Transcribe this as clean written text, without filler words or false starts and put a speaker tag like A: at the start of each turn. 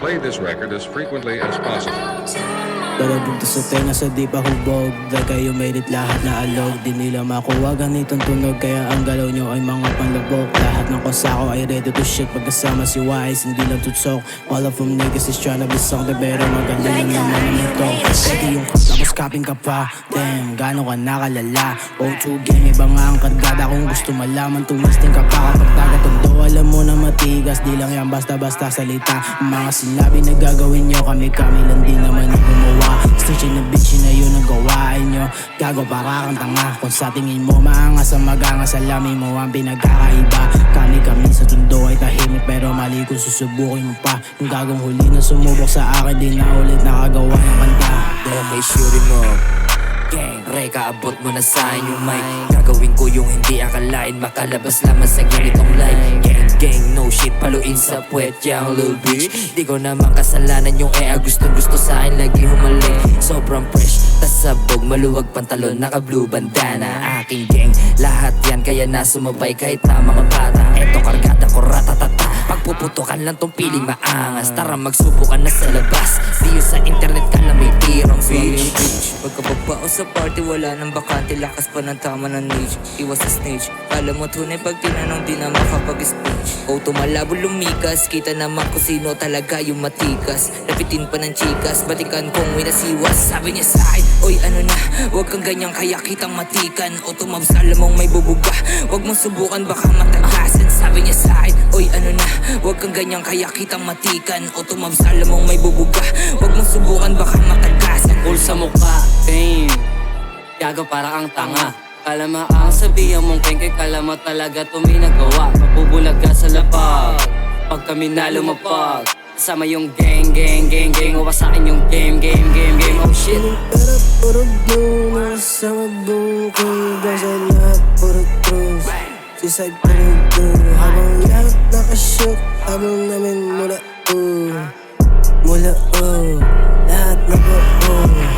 A: Play this record as frequently as possible.
B: Dalabog to sa tenga sa di pa hubog. Dahil kayo made it lahat na alog. Di nila makuha ganitong tunog. Kaya ang galaw nyo ay mga panlabok. Lahat ng kosako ay ready to shit. Pagkasama si Wise, hindi lang tutsok. All of them niggas is tryna be something. Pero maganda lang naman ang ito. Pwede yung cup tapos copying ka pa. Damn, gano'n ka nakalala. O2 gang, iba nga ang kargada. Kung gusto malaman, tumisting ka pa kapag tagatondo. Alam mo na matigas, di lang yan basta-basta salita. Mga sinabi na gagawin nyo, kami lang di naman yung gumawa. Snitching na bitch na yun ang gawain nyo. Gago para kang tanga. Kung sa tingin mo maangas ang magangas, salamin mo ang pinagkakaiba. Kami sa tundo ay tahimik, pero mali kung susubukin mo pa. Yung gagong huli na sumubok sa akin, di na ulit nakagawa ng kanta.
C: Okay, sure mo gang, reka, abot mo na sa'kin yung mic. Gagawin ko yung hindi akalain, makalabas lamang sa ganitong live. Gang, no shit, paluin sa puwet yang little bitch. Di ko naman kasalanan yung gustong-gusto sa'kin, lagi humalik. Sobrang fresh, tas sabog, maluwag pantalon, naka blue bandana. Aking gang, lahat yan, kaya nasumabay kahit na mga bata. Eto kargada ko, ratatata. Pagpuputukan lang tong piling maangas. Tara magsubukan na sa labas. Di sa internet ka na may tirang bitch. Pagkababa o sa party, wala nang bakante. Lakas pa ng tama ng niche. Iwas sa snitch. Kala mo tunay pag tinanong, di na makapag-speech. O tumalabo lumikas, kita naman kung sino talaga yung matikas. Lapitin pa ng chikas, batikan kong winasiwas. Sabi niya sa'kin, oy ano na, huwag kang ganyan kaya kitang matikan. O tumabsala mong may bubuga, huwag mong subukan baka matagasan. Sabi niya sa'kin, oy ano na, huwag kang ganyan kaya kitang matikan. O tumabsala mong may bubuga, huwag mong subukan baka matagasan.
D: Pul sa mukha, damn, gago para kang tanga. Kala maang sabihan mong kengke, kala mo talaga tuminagawa. Mabubulag ka sa lapag pag kami na lumapag. Kasama yung gang, uwa sa'kin yung game. Oh shit.
B: Pero puro blue, nakasama bukong. Basta lahat puro truth. Suicide puro blue. Habang lahat nakashoot, habang namin mula lahat na buo.